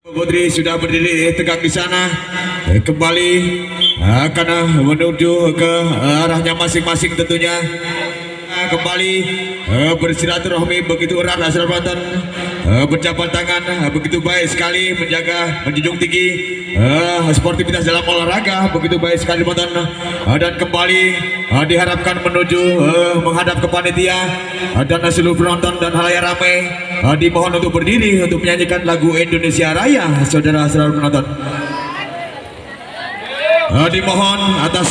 Putri sudah berdiri tegak di sana, kembali akan menuju ke arahnya masing-masing tentunya. Kembali bersilaturahmi begitu erat, asal penonton berjabat tangan begitu baik sekali, menjaga menjunjung tinggi sportivitas dalam olahraga begitu baik sekali penonton, dan kembali diharapkan menuju menghadap ke panitia dan seluruh penonton dan halayak ramai dimohon untuk berdiri untuk menyanyikan lagu Indonesia Raya. Saudara-saudara penonton dimohon atas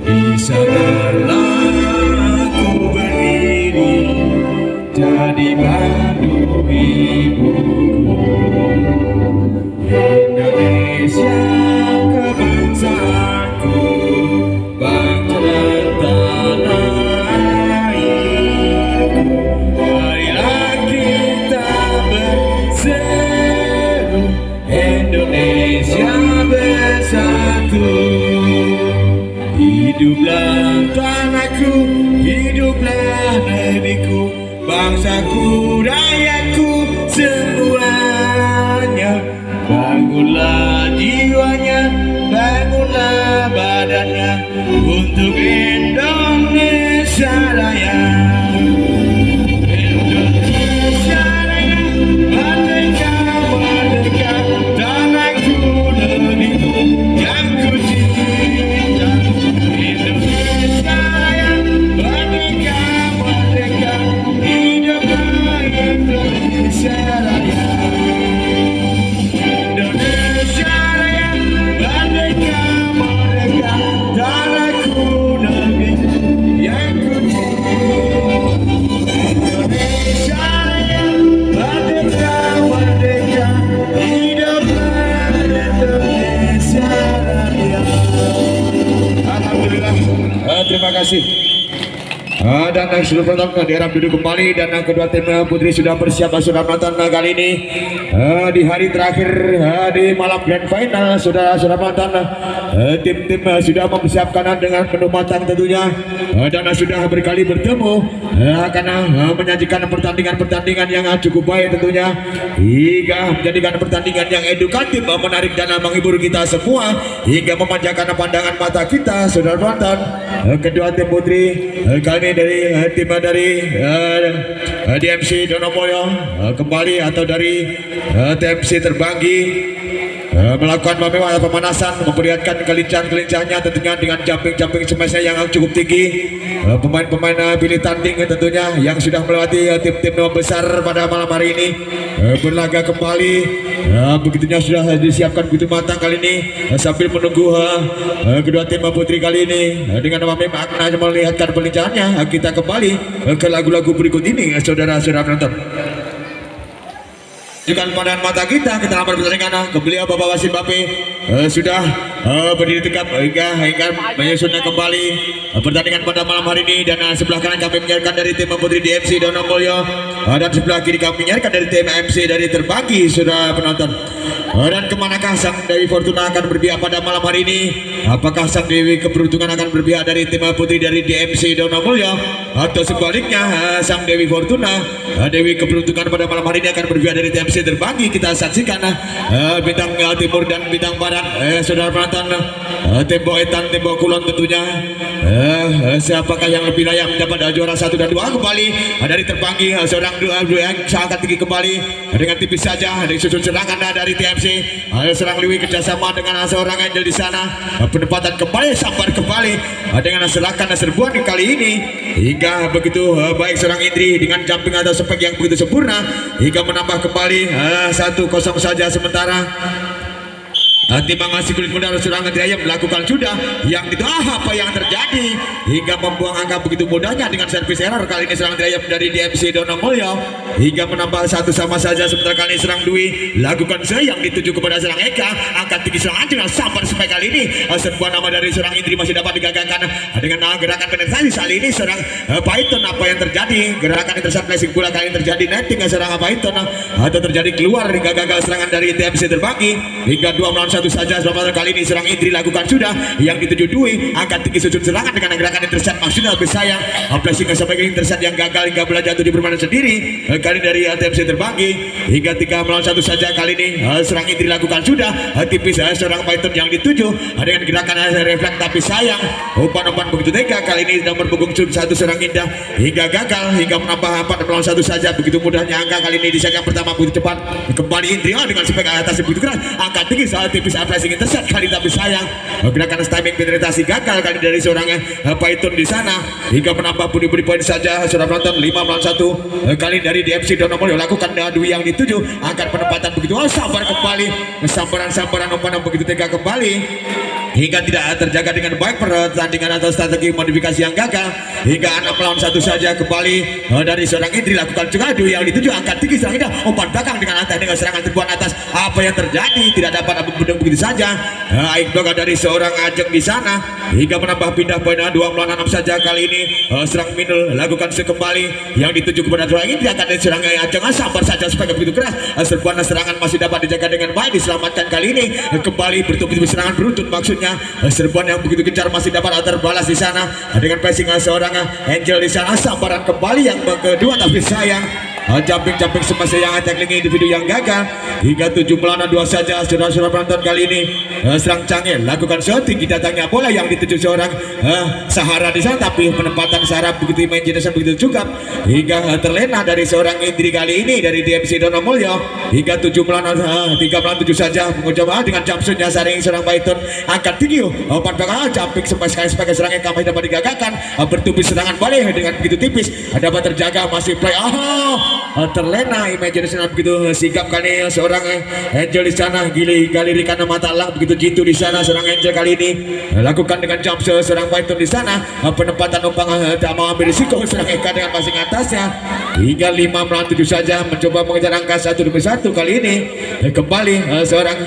di sanalah aku berdiri jadi padu ibuku, Indonesia kebangsaanku, bangsa dan tanah airku. Marilah kita berseru, Indonesia bersatu. Hiduplah tanahku, hiduplah negeriku, bangsaku, rakyatku semuanya. Bangunlah jiwanya, bangunlah badannya untuk Indonesia Raya. Indonesia Raya, merdeka, merdeka, tanahku, negeriku yang ku cinta. Indonesia Raya, merdeka, merdeka, hiduplah Indonesia Raya. Indonesia Raya, merdeka, merdeka, tanahku, negeriku yang ku cinta. Indonesia Raya, merdeka, merdeka, hiduplah Indonesia Raya. Alhamdulillah, terima kasih. Dan seluruh penonton diharap duduk kembali, dan kedua tim putri sudah bersiap. Sudah menonton kali ini di hari terakhir di malam grand final. Saudara-saudara penonton, tim-tim sudah mempersiapkan dengan penuh matang tentunya, dan sudah berkali bertemu akan menyajikan pertandingan-pertandingan yang cukup baik tentunya, hingga menjadikan pertandingan yang edukatif, menarik dan menghibur kita semua, hingga memanjakan pandangan mata kita. Saudara penonton, kedua tim putri kali ini dari tim dari DMC Donomoyo kembali, atau dari TMC Terbanggi melakukan pemanasan, memperlihatkan kelincah-kelincahnya tentunya dengan jumping smashnya yang cukup tinggi. Pemain-pemain pilih tanding tentunya yang sudah melewati tim-tim besar pada malam hari ini berlaga kembali, begitunya sudah disiapkan begitu matang kali ini, sambil menunggu kedua tim putri kali ini dengan makna melihatkan pelincahannya. Kita kembali ke lagu-lagu berikut ini, saudara-saudara penonton. Juga pandangan mata kita dalam pertandingan, beliau Bapak Wasit Bape sudah berdiri tegap hingga menyusunnya kembali pertandingan pada malam hari ini. Dan sebelah kanan kami menyiarkan dari tim putri DMC Donomulyo, dan sebelah kiri kami menyiarkan dari tim MC dari Terbanggi, saudara penonton. Dan kemanakah sang Dewi Fortuna akan berpihak pada malam hari ini? Apakah sang Dewi Keberuntungan akan berpihak dari tim putri dari DMC Donomulyo, atau sebaliknya sang Dewi Fortuna, Dewi Keberuntungan pada malam hari ini akan berpihak dari TMC Terbanggi? Kita saksikan bintang timur dan bintang barat, saudara penonton, tembok etan, tembok kulon tentunya. Siapakah yang lebih layak mendapat juara 1 dan 2? Kembali dari Terbanggi, seorang dua yang sangat tinggi kembali dengan tipis saja disusun serangan dari TMC. Serang Liwi kerjasama dengan seorang Angel di sana, penempatan kembali, sambar kembali dengan serahkan serbuan kali ini, hingga begitu baik seorang Indri dengan jumping atau spek yang begitu sempurna, hingga menambah kembali 1-0 saja. Sementara Timbang masih kulit muda serangan Ayam melakukan sudah yang itu apa yang terjadi hingga membuang angka begitu mudahnya dengan servis error. Kali ini serangan Ayam dari DMC Donomulyo hingga menambah 1 sama saja. Sementara kali ini serang Dwi lakukan yang dituju kepada serang Eka, angkat tinggi serangan dengan sambar sampai kali ini sebuah nama dari serang Indri masih dapat digagalkan dengan gerakan penetrasi. Kali ini serang Python, apa yang terjadi, gerakan intercept flashing pula kali ini terjadi netting serang Python atau terjadi keluar hingga gagal serangan dari TMC Terbanggi hingga 2 melawan 1 satu saja. Selamat kali ini serang Indri lakukan sudah yang dituju Dwi, angkat tinggi susun serangan dengan gerakan intercept maksudnya lebih sayang placing sebagai intercept yang gagal hingga bola jatuh di permainan sendiri. Kali dari TMC terbagi hingga 3 melawan 1 saja. Kali ini serang Indri lakukan sudah tipis seorang Python yang dituju dengan gerakan refleks tapi sayang umpan begitu tega. Kali ini nomor punggung satu serang Indah hingga gagal hingga menambah 4 melawan 1 saja. Begitu mudahnya angka kali ini di set yang pertama begitu cepat kembali Indri dengan spek atas begitu keras angkat tinggi saat tipis flashing intercept kali tapi sayang gerakan timing penetrasi gagal kali dari seorang Python di sana hingga menambah budi poin saja. Sudah penonton 5 melawan 1 kali dari DMC Donomulyo lakukan Dwi yang dituju angkat penempatan begitu sabar kembali sambaran umpan begitu tega kembali hingga tidak terjaga dengan baik pertandingan atau strategi modifikasi yang gagal hingga 6 melawan 1 saja. Kembali dari seorang Indri lakukan juga Dwi yang dituju angkat tinggi serang Indah umpan belakang dengan teknik serangan terbuat atas. Apa yang terjadi tidak dapat begitu saja aik doga dari seorang Ajeng di sana hingga menambah pindah poin 2 melawan 6 saja. Kali ini serang Minul lakukan sekembali yang dituju kepada seorang Indri akan serang Ajeng sabar saja supaya begitu keras serbuan serangan masih dapat dijaga dengan baik diselamatkan. Kali ini kembali bertubi-tubi serangan beruntun maksudnya serbuan yang begitu gencar masih dapat terbalas di sana dengan passing seorang Angel di sana sambaran kembali yang kedua tapi sayang jumping semasa yang tackling individu yang gagal hingga 7 melawan 2 saja. Saudara-saudara penonton kali ini serang Canggih lakukan shooting datangnya bola yang dituju seorang Sahara di sana tapi penempatan Sahara begitu imagination begitu cukup hingga terlena dari seorang Indri kali ini dari DMC Donomulyo hingga 3 melawan 7 saja. Mencoba dengan jump shotnya saring seorang Python angkat tinggi umpan belakang jumping sekali sebagai serangan kami dapat digagalkan bertubi serangan balik dengan begitu tipis dapat terjaga masih play terlena imagination begitu sigap kali seorang Angel di sana gali kanan mata lang begitu jitu di sana seorang Angel kali ini lakukan dengan jump shot seorang Python di sana penempatan umpan tak mau ambil risiko seorang Eka dengan passing atasnya hingga 5 melawan 7 saja mencoba mengejar angka 1-1 kali ini kembali seorang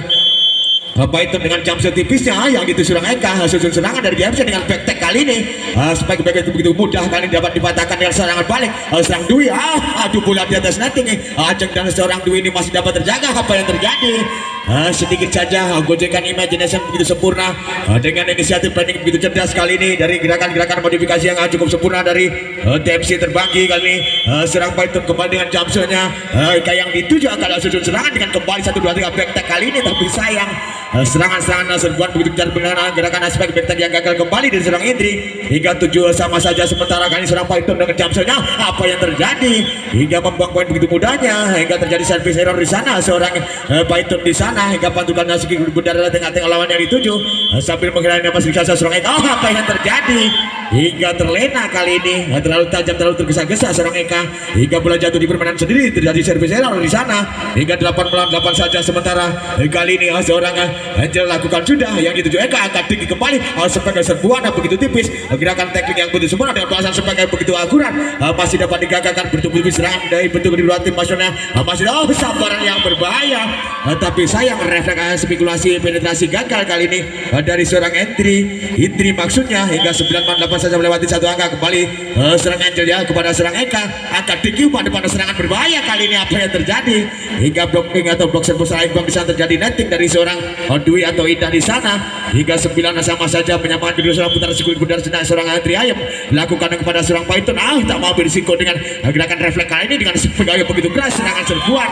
Python dengan jump shot tipisnya yang itu serang Eka susun serangan dari DMC dengan back kali ini spike itu begitu mudah kali dapat dipatahkan dengan serangan balik serang Dwi aduh bola di atas netting Ajeng dan seorang Dwi ini masih dapat terjaga. Apa yang terjadi sedikit saja gojekan imagination begitu sempurna dengan inisiatif planning begitu cerdas kali ini dari gerakan-gerakan modifikasi yang cukup sempurna dari TMC terbanggi kali ini serang Python kembali dengan jump shotnya Eka yang dituju akan susun serangan dengan kembali 1-2-3 back kali ini tapi sayang serangan serbuan begitu kejar dengan gerakan aspek back yang gagal kembali dari serang Indri hingga 7 sama saja. Sementara kali serang Python dengan jump shotnya apa yang terjadi hingga membuang poin begitu mudahnya hingga terjadi service error di sana seorang Python di sana hingga pantukan nasi berdarah tengah-tengah lawan yang dituju sambil menghilangkan nafas di kasa serang Eka apa yang terjadi hingga terlena kali ini terlalu tajam terlalu tergesa-gesa serang Eka hingga bola jatuh di permainan sendiri terjadi service error di sana hingga 8 melawan 8 saja. Sementara kali ini seorang Angel lakukan sudah yang dituju Eka angkat tinggi kembali sebagai serbuan begitu tipis gerakan tackling yang begitu sempurna dengan pelasan sebagai begitu akurat masih dapat digagalkan bertubi-tubi serangan dari bentuk kedua tim nasional masih sabaran yang berbahaya tapi sayang refleks spekulasi penetrasi gagal kali ini dari seorang Indri maksudnya hingga 9 melawan 8 saja melewati satu angka. Kembali serang Angel ya kepada serang Eka angkat tinggi pada serangan berbahaya kali ini. Apa yang terjadi hingga blocking atau block serbu salah bisa terjadi netting dari seorang Dwi atau Indah di sana hingga 9 sama saja menyamakan kedua seorang putar sekulit bundar seorang Andri Ayam lakukan kepada seorang Python tak mau berisiko dengan gerakan refleks kali ini dengan pegawai begitu keras serangan serbuan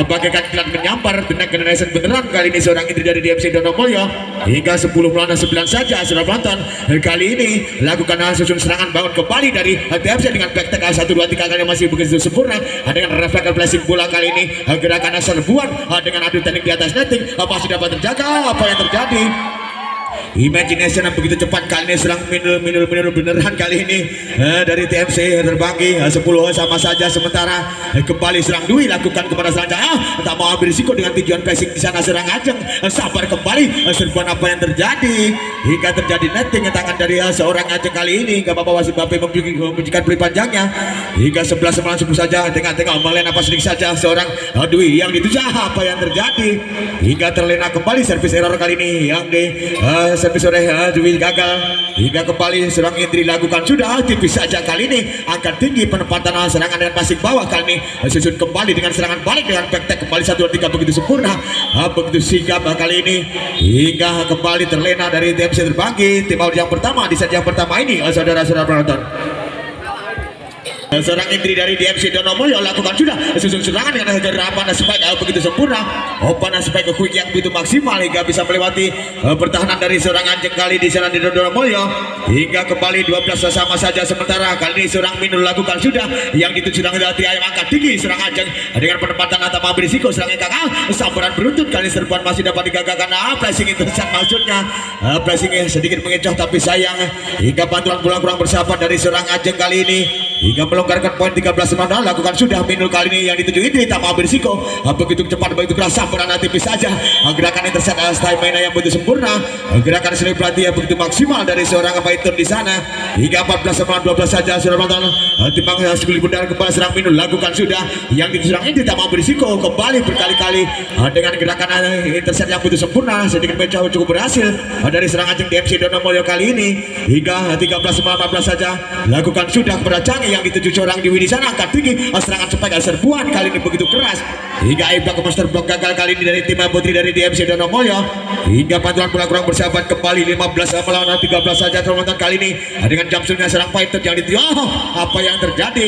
bagaikan kilat menyambar dengan generation beneran kali ini seorang Indri dari DMC Donomulyo hingga 10 melawan 9 saja. Sudah penonton kali ini lakukan susun serangan bangun kembali dari DMC dengan back tag 1-2-3 kali masih begitu sempurna dengan refleks flashing bola kali ini gerakan serbuan dengan adu teknik di atas netting masih dapat terjaga. Apa yang terjadi imagination yang begitu cepat kali ini serang minul beneran kali ini dari TMC terbanggi 10 sama saja. Sementara kembali serang Dwi lakukan kepada serang tak mau ambil risiko dengan tujuan passing di sana serang Ajeng sabar kembali serbuan. Apa yang terjadi hingga terjadi netting tangan dari seorang Ajeng kali ini hingga Bapak Wasit Bape memberikan beli panjangnya hingga 11 sama 10 saja tengah-tengah melihat apa sedikit saja seorang Dwi yang dituju. Apa yang terjadi hingga terlena kembali service error kali ini yang di servis oleh Dwi gagal hingga kembali serang Indri lakukan sudah tipis saja kali ini angkat tinggi penempatan serangan dengan passing bawah kali ini susun kembali dengan serangan balik dengan back kembali 1 2 3 begitu sempurna begitu sigap kali ini hingga kembali terlena dari TMC terbangkit tim out yang pertama di set yang pertama ini saudara-saudara penonton. Seorang Indri dari DMC Donomulyo lakukan sudah susun serangan dengan gerapan spike begitu sempurna open spike quick yang begitu maksimal hingga bisa melewati pertahanan dari seorang Anjing kali di sana di Donomulyo hingga kembali 12 sama saja sementara kali ini seorang Minul lakukan sudah yang dituju dengan hati ayam angkat tinggi serang Anjing dengan penempatan atau berisiko serang kakak sambaran beruntun kali serbuan masih dapat digagalkan flashing intercept maksudnya flashingnya sedikit mengecoh tapi sayang hingga bantuan pulang kurang bersahabat dari seorang Anjing kali ini hingga melonggarkan poin 13 mana lakukan sudah Minul kali ini yang dituju Indri tak mau berisiko begitu cepat begitu keras sambaran tipis saja gerakan intercept stamina yang begitu sempurna gerakan seni pelatih yang begitu maksimal dari seorang Python di sana hingga 14 sama 12 saja sudah menonton timbang sekali bundar kepala serang Minul lakukan sudah yang dituju Indri tak mau berisiko kembali berkali-kali dengan gerakan intercept yang begitu sempurna sedikit mencoba cukup berhasil dari serang Anjing DMC Donomulyo kali ini hingga 13 sama 14 saja lakukan sudah kepada Canggih yang dituju seorang Dewi di sana angkat tinggi serangan cepat serbuan kali ini begitu keras hingga Ibak ke master block gagal kali ini dari tim putri dari DMC Donomulyo hingga bantuan bola kurang bersahabat kembali 15 melawan 13 saja teman-teman kali ini dengan jumpsuitnya serang Python yang dituju apa yang terjadi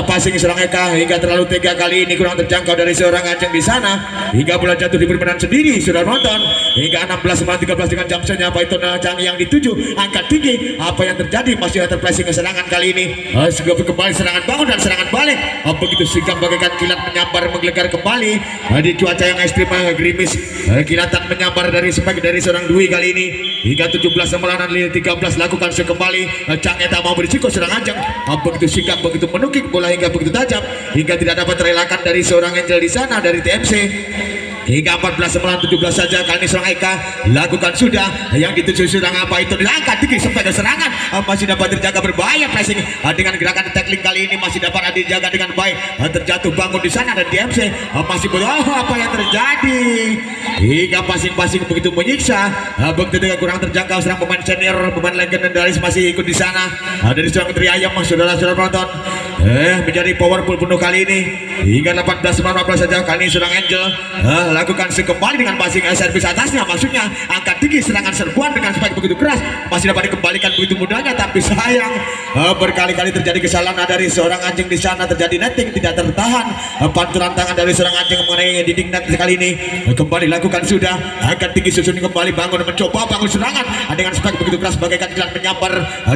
passing serang Eka hingga terlalu tega kali ini kurang terjangkau dari seorang Anjing di sana hingga bola jatuh di permainan sendiri sudah nonton hingga 16 melawan 13 dengan jumpsuitnya Python Canggih yang dituju angkat tinggi apa yang terjadi masih terpressing serangan kali ini kembali serangan bangun dan serangan balik begitu sigap bagaikan kilat menyambar menggelegar kembali di cuaca yang ekstrim gerimis kilatan menyambar dari spek dari seorang Dwi kali ini hingga 17 melawan 13 lakukan sekembali Canggih tak mau berisiko serang Anjing begitu sigap begitu menukik bola hingga begitu tajam hingga tidak dapat terelakkan dari seorang Angel di sana dari TMC hingga 14 melawan 17 saja kali ini serang Eka lakukan sudah yang dituju serang itu diangkat tinggi sepeda serangan masih dapat terjaga berbahaya pressing dengan gerakan tackling kali ini masih dapat dijaga dengan baik terjatuh bangun di sana dan DMC masih apa yang terjadi hingga passing begitu menyiksa begitu kurang terjangkau serang pemain senior pemain legendaris masih ikut di sana dari serang Tri Ayam saudara-saudara penonton menjadi powerful penuh kali ini hingga 18 melawan 14 saja kali ini serang Angel lakukan sekembali dengan passing servis atasnya maksudnya angkat tinggi serangan serbuan dengan spike begitu keras masih dapat dikembalikan begitu mudahnya tapi sayang berkali-kali terjadi kesalahan dari seorang Anjing di sana terjadi netting tidak tertahan pantulan tangan dari seorang Anjing mengenai dinding net kali ini kembali lakukan sudah angkat tinggi susun kembali bangun mencoba bangun serangan dengan spike begitu keras bagaikan kilat menyambar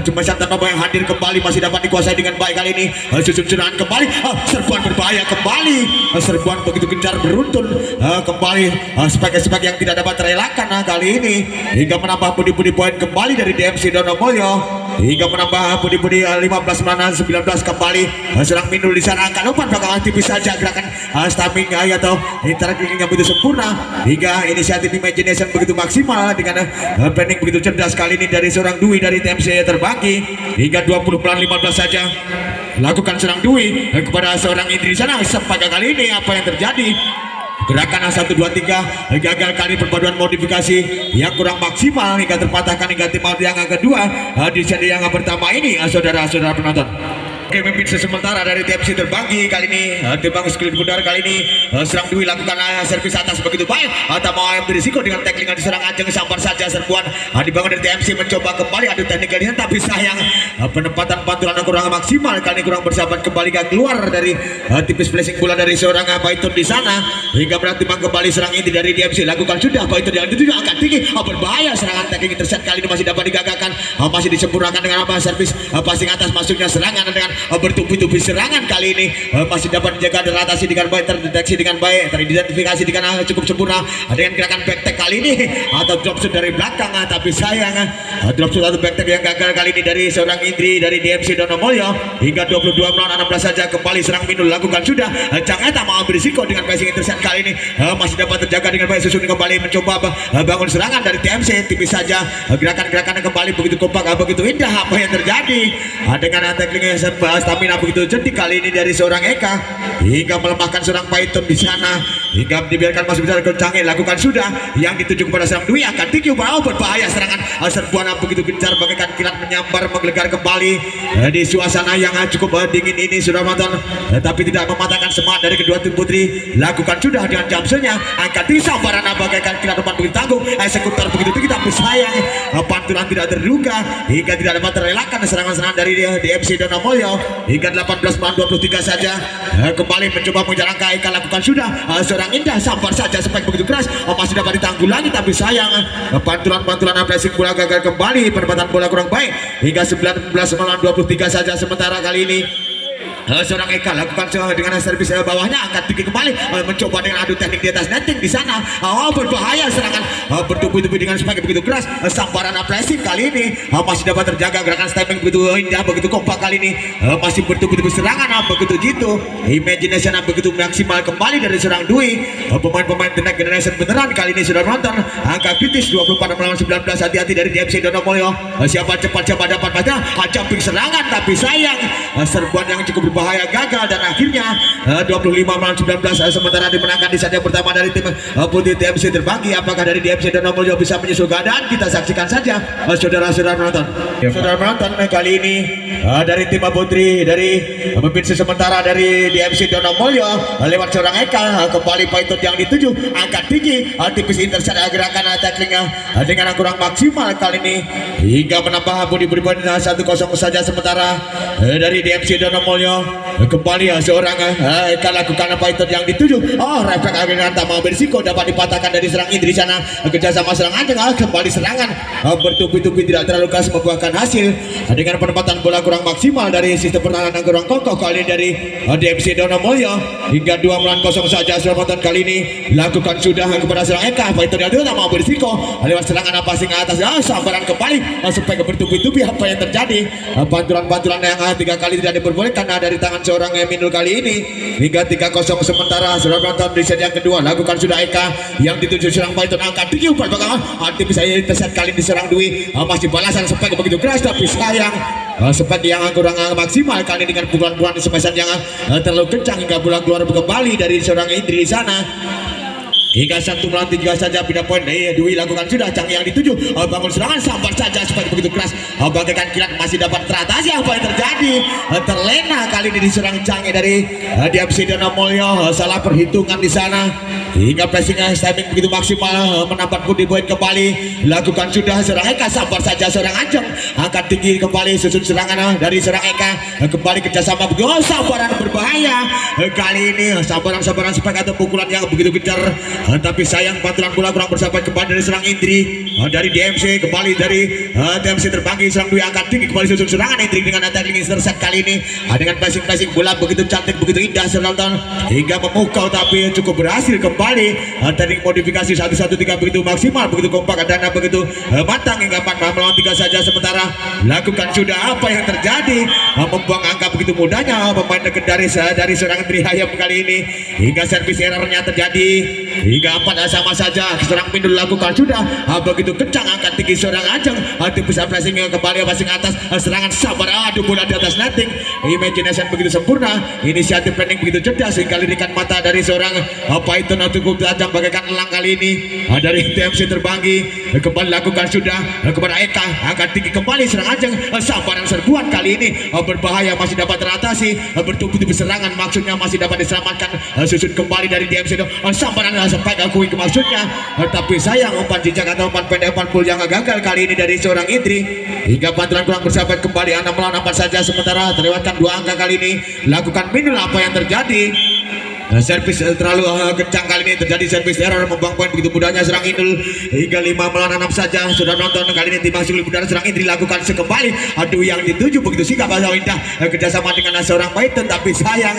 cuma tanpa yang hadir kembali masih dapat dikuasai dengan baik kali ini susun serangan kembali serbuan berbahaya kembali serbuan begitu gencar beruntun kembali spek yang tidak dapat terelakkan kali ini hingga menambah budi-budi poin kembali dari DMC Donomulyo hingga menambah budi-budi 15 mana 19 kembali serang Minul di sana angkat umpan bakalan tipis saja gerakan stamina atau interaksi yang begitu sempurna hingga inisiatif imagination begitu maksimal dengan planning begitu cerdas kali ini dari seorang Dwi dari TMC terbagi hingga 20 pelan 15 saja lakukan serang Dwi kepada seorang Indri di sana sampai kali ini apa yang terjadi gerakan 1 2 3 gagal kali perpaduan modifikasi yang kurang maksimal hingga terpatahkan hingga tim yang kedua di set yang pertama ini saudara-saudara penonton. Oke, memimpin sementara dari TMC terbagi kali ini timbang sekeliling bundar kali ini serang Dwi lakukan servis atas begitu baik tak mau yang berisiko dengan tackling diserang Anjing sambar saja serbuan dibangun dari TMC mencoba kembali adu teknik kali ini tapi sayang penempatan pantulan kurang maksimal kali ini kurang bersahabat kembali keluar dari tipis flashing bola dari seorang Python di sana hingga berarti kembali serang inti dari DMC lakukan sudah Python yang itu angkat tinggi berbahaya serangan tackling intercept kali ini masih dapat digagalkan masih disempurnakan dengan servis passing atas masuknya serangan dengan bertubi-tubi serangan kali ini masih dapat dijaga dan atasi dengan baik terdeteksi dengan baik teridentifikasi dengan cukup sempurna dengan gerakan backtack kali ini atau dropshot dari belakang tapi sayang dropshot atau backtack yang gagal kali ini dari seorang Indri dari DMC Donomulyo hingga 22 melawan 16 saja kembali serang Minul lakukan sudah Canggih tak mau berisiko dengan passing intercept kali ini masih dapat terjaga dengan baik susun kembali mencoba bangun serangan dari TMC tipis saja gerakan-gerakan kembali begitu kompak begitu indah apa yang terjadi dengan tacklingnya stamina begitu jadi kali ini dari seorang Eka hingga melemahkan seorang Python di sana hingga dibiarkan masuk besar kencangnya lakukan sudah yang dituju kepada seorang Dwi akan tinggi berbahaya serangan serbuan begitu gencar bagaikan kilat menyambar menggelegar kembali di suasana yang cukup dingin ini sudah menonton tapi tidak mematahkan semangat dari kedua tim putri lakukan sudah dengan jamselnya angkat disambaran bagaikan kilat depan begitu tangguh eksekutor begitu tinggi tapi sayang pantulan tidak terduga hingga tidak dapat terelakkan serangan-serangan dari DMC Donomulyo hingga 18 melawan 23 saja kembali mencoba mengejar angka Eka lakukan sudah seorang Indah sampar saja spek begitu keras masih dapat ditanggulangi tapi sayang pantulan pressing bola gagal kembali penempatan bola kurang baik hingga 19 melawan 23 saja sementara kali ini seorang Eka lakukan dengan servis bawahnya angkat tinggi kembali mencoba dengan adu teknik di atas netting di sana berbahaya serangan bertubi-tubi dengan spike begitu keras sambaran pressing kali ini masih dapat terjaga gerakan stepping begitu indah begitu kompak kali ini masih bertubi-tubi serangan begitu jitu imagination begitu maksimal kembali dari seorang Dwi pemain-pemain The Next Generation beneran kali ini sudah nonton angka kritis 24 melawan 19 hati-hati dari DMC Donomulyo siapa cepat siapa dapat pada jumping serangan tapi sayang serbuan yang cukup berbahaya gagal dan akhirnya 25 melawan 19 sementara dimenangkan di set yang pertama dari tim putih TMC terbagi apakah dari DMC Donomulyo bisa menyusul keadaan kita saksikan saja saudara-saudara menonton saudara menonton kali ini dari tim putri dari pemimpin sementara dari DMC Donomulyo lewat seorang Eka kembali Python yang dituju angkat tinggi tipis intercept gerakan tackling dengan kurang maksimal kali ini hingga menambah body poin 1-0 saja sementara dari DMC Donomulyo kembali seorang Eka lakukan Python yang dituju refleks akhirnya tak mau berisiko dapat dipatahkan dari serang Indri sana kerjasama serang Anjeng kembali serangan bertubi-tubi tidak terlalu keras membuahkan hasil dengan penempatan bola kurang maksimal dari sistem pertahanan yang kurang kokoh kali ini dari DMC Donomulyo hingga 2-0 saja serangan kali ini lakukan sudah kepada serang Eka Python yang tak mau berisiko lewat serangan passing atas sambaran kembali supaya bertubi-tubi apa yang terjadi pantulan-pantulan yang 3 kali tidak diperbolehkan dari tangan seorang Eminul kali ini hingga 3-0 sementara sudah menonton di set yang kedua lakukan sudah Eka yang dituju serang Python angkat tinggi upaya bagaimana bisa intercept kali di serang Dwi masih balasan spek begitu keras tapi sayang spek yang kurang maksimal kali dengan pukulan-pukulan di sepesan yang terlalu kencang hingga bola keluar kembali dari seorang Indri di sana hingga 1-3 saja pindah poin dari Dwi lakukan sudah Cang yang dituju bangun serangan sambar saja supaya begitu keras bagaikan kilat masih dapat teratasi apa yang terjadi terlena kali ini diserang Cang dari DMC Donomulyo salah perhitungan di sana hingga pressing timing begitu maksimal menambah body poin kembali lakukan sudah serang Eka sambar saja seorang Anjeng angkat tinggi kembali susun serangan dari serang Eka kembali kerjasama begitu sambaran berbahaya kali ini sambaran spek atau pukulan yang begitu gencar tapi sayang pantulan bola kurang bersahabat kembali dari serang Indri dari DMC kembali dari DMC terbagi serang Dwi angkat tinggi kembali susun serangan Indri dengan attacking intercept kali ini dengan passing bola begitu cantik begitu indah senonton hingga memukau tapi cukup berhasil kembali teknik modifikasi 1-1-3 begitu maksimal begitu kompak dan begitu matang hingga 4 melawan 3 saja sementara lakukan sudah apa yang terjadi membuang angka begitu mudahnya pemain legendaris dari serang Indri Hayam kali ini hingga servis errornya terjadi hingga 4 sama saja serang Mindul lakukan sudah begitu kencang angkat tinggi seorang Anjeng tipis pressing kembali passing atas serangan sabar adu bola di atas netting imagination begitu sempurna inisiatif planning begitu cerdas hingga lirikan mata dari seorang Python cukup tajam bagaikan elang kali ini dari TMC terbanggi kembali lakukan sudah kepada Eka angkat tinggi kembali serang Anjeng sambaran serbuan kali ini berbahaya masih dapat teratasi bertubi-tubi serangan maksudnya masih dapat diselamatkan susun kembali dari DMC sambaran sampai akui ke maksudnya tapi sayang umpan jejak atau umpan pendek umpan full yang gagal kali ini dari seorang Indri hingga pantulan kurang bersahabat kembali 6 melawan 4 saja sementara terlewatkan 2 angka kali ini lakukan Mindul apa yang terjadi servis terlalu kencang kali ini terjadi servis error membuang poin begitu mudahnya serang Indul hingga 5 melawan 6 saja sudah nonton kali ini timbang sulit udara serang Indri lakukan sekembali aduh yang dituju begitu sikap indah kerjasama dengan seorang Python tapi sayang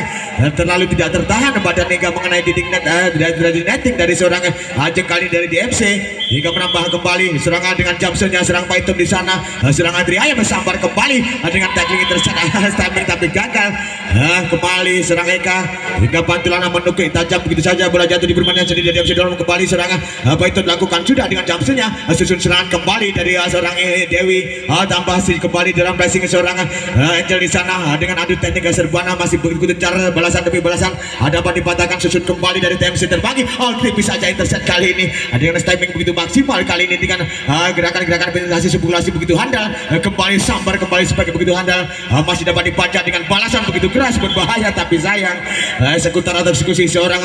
terlalu tidak tertahan badan hingga mengenai dinding net dari netting dari seorang Anjeng kali dari DMC hingga menambah kembali serangan dengan jamselnya serang Python di sana serang Indri Hayam sambar kembali dengan tackling intercept timing tapi gagal kembali serang Eka hingga pantulan bola menukik tajam begitu saja, bola jatuh di permainan sendiri dari MC Dorong. Kembali serangan apa itu dilakukan sudah dengan jamselnya, susun serangan kembali dari seorang Dewi, tambah kembali dalam pressing seorang Angel di sana dengan adu teknik serbuana masih begitu gencar, balasan demi balasan dapat dipatahkan, susun kembali dari TMC terbagi, tipis saja intercept kali ini dengan timing begitu maksimal kali ini dengan gerakan-gerakan penetrasi simulasi begitu handal, kembali sambar kembali sebagai begitu handal, masih dapat dibaca dengan balasan begitu keras berbahaya, tapi sayang sekutar atau eksekusi seorang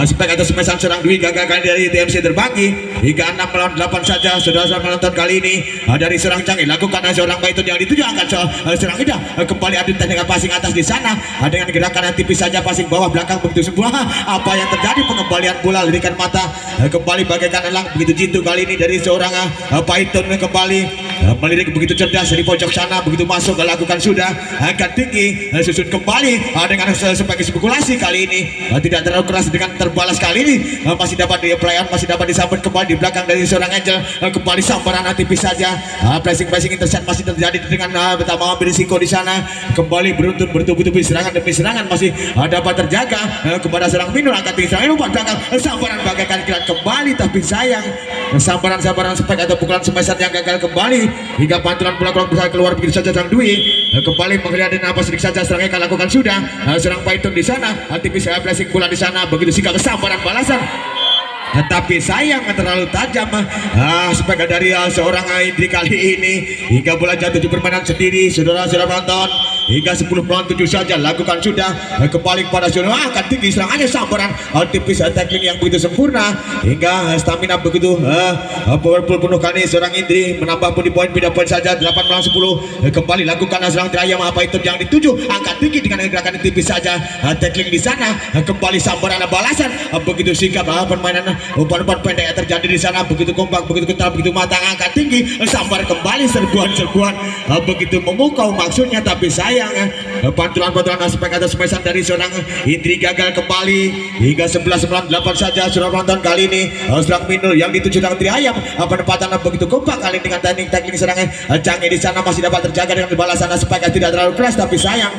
spek atau smasan seorang Dwi gagal kali dari TMC terbagi hingga 6 melawan 8 saja. Saudara menonton kali ini dari seorang Canggih lakukan seorang Python yang dituju akan seorang Ida kembali adu teknik passing atas di sana dengan gerakan yang tipis saja, passing bawah belakang begitu sebuah apa yang terjadi, pengembalian bola lirikan mata kembali bagaikan elang begitu jitu kali ini dari seorang Python kembali melirik begitu cerdas dari pojok sana begitu masuk lakukan sudah angkat tinggi, susun kembali dengan sebagai spekulasi kali ini tidak terlalu keras dengan terbalas kali ini masih dapat di pelayan, masih dapat disambut kembali di belakang dari seorang Angel kembali sambaran tipis saja, pressing intercept masih terjadi dengan betapa berisiko di sana, kembali beruntun bertubi-tubi serangan demi serangan masih dapat terjaga kepada seorang Minul angkat tinggi serangan umpan belakang, sambaran bagaikan kilat kembali, tapi sayang sambaran spek atau pukulan smasan yang gagal kembali hingga pantulan bola bisa keluar begitu saja seorang Dwi kembali menghindari apa sedikit saja serangan akan lakukan sudah seorang Python di sana tipis pressing bola di sana begitu sikap sambaran balasan, tetapi sayang terlalu tajam sebagai dari seorang Indri kali ini hingga bola jatuh di permainan sendiri. Saudara menonton hingga 10 melawan 7 saja lakukan sudah kembali kepada saudara angkat tinggi serangannya sambaran tipis tackling yang begitu sempurna hingga stamina begitu powerful penuh kali seorang Indri menambah poin beda poin saja 8 melawan 10 kembali lakukan serang Triayam apa itu yang dituju angkat tinggi dengan gerakan tipis saja tackling di sana kembali sambaran balasan begitu sikap permainan umpan-umpan pendek yang terjadi di sana begitu kompak begitu kental begitu matang angkat tinggi sambar kembali serbuan begitu memukau maksudnya, tapi sayang pantulan aspek atas smasan dari seorang Indri gagal kembali hingga 11 melawan 8 saja. Sudah menonton kali ini serang Minul yang dituju dengan Triayam penempatan begitu kompak kali dengan teknik serangan Canggih di sana masih dapat terjaga dengan balasan aspek tidak terlalu keras, tapi sayang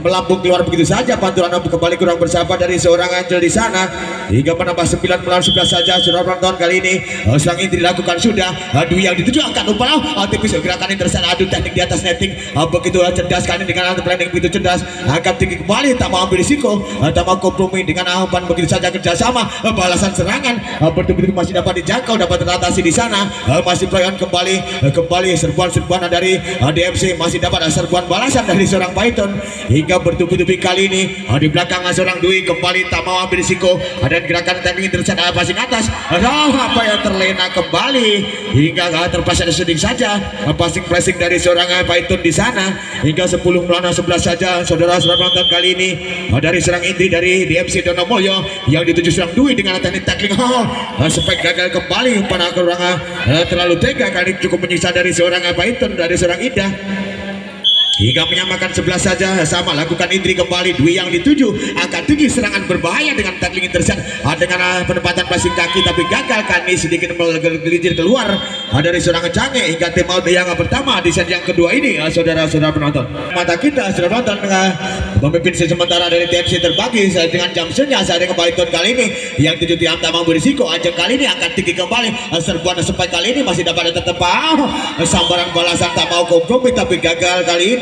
melambung keluar begitu saja, pantulan kembali kurang bersahabat dari seorang Angel di sana hingga menambah 9 melawan 11 saja. Sudah menonton kali ini serang Indri dilakukan sudah Dwi yang dituju angkat umpan tipis gerakan intercept adu teknik di atas netting begitu cerdas kali dengan planning begitu cerdas angkat tinggi kembali, tak mau ambil risiko, tak mau kompromi dengan umpan begitu saja kerjasama balasan serangan betul-betul masih dapat dijangkau, dapat teratasi di sana masih pelayan kembali serbuan dari DMC masih dapat serbuan balasan dari seorang Python hingga bertubi-tubi kali ini di belakang seorang Dwi kembali tak mau ambil risiko dan gerakan teknik intercept passing atas apa yang terlena kembali hingga terpaksa sedikit saja passing dari seorang Python di sana hingga 10 melawan 11 saja. Saudara sudah menonton kali ini dari serang Indri dari DMC Donomoyo yang dituju serang Dwi dengan teknik tackling spek gagal kembali umpan kurang terlalu tega kali cukup menyisa dari seorang Python dari serang Indah hingga menyamakan 11 saja sama lakukan Indri kembali Dwi yang dituju angkat tinggi serangan berbahaya dengan tackling intercept dengan penempatan passing kaki, tapi gagal kali sedikit menggelincir keluar dari seorang Canggih hingga tim out yang pertama di set yang kedua ini. Saudara-saudara penonton mata kita sudah nonton memimpin sementara dari TMC terbagi dengan jamsnya saat kembali tahun kali ini yang 7 tiap tak mau berisiko ajak kali ini angkat tinggi kembali serbuan sampai kali ini masih dapat tetap sambaran balasan tak mau kompromi, tapi gagal kali ini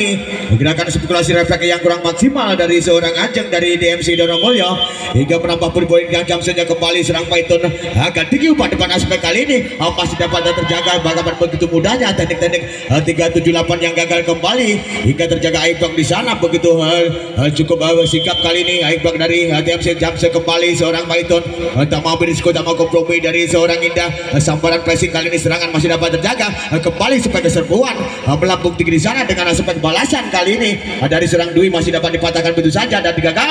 gerakan spekulasi refleks yang kurang maksimal dari seorang Ajeng dari DMC Donomulyo hingga menambah poin yang jamsnya kembali serang Python agak tinggi umpan depan aspek kali ini masih dapat terjaga bagaimana begitu mudahnya teknik 378 yang gagal kembali hingga terjaga Aigbang di sana begitu cukup sikap kali ini Aigbang dari TMC jamsnya kembali seorang Python tak mau berisiko tak mau kompromi dari seorang Indah sambaran pressing kali ini serangan masih dapat terjaga kembali sebagai serbuan melambung tinggi di sana dengan aspek balasan kali ini dari serang Dwi masih dapat dipatahkan begitu saja dan gagal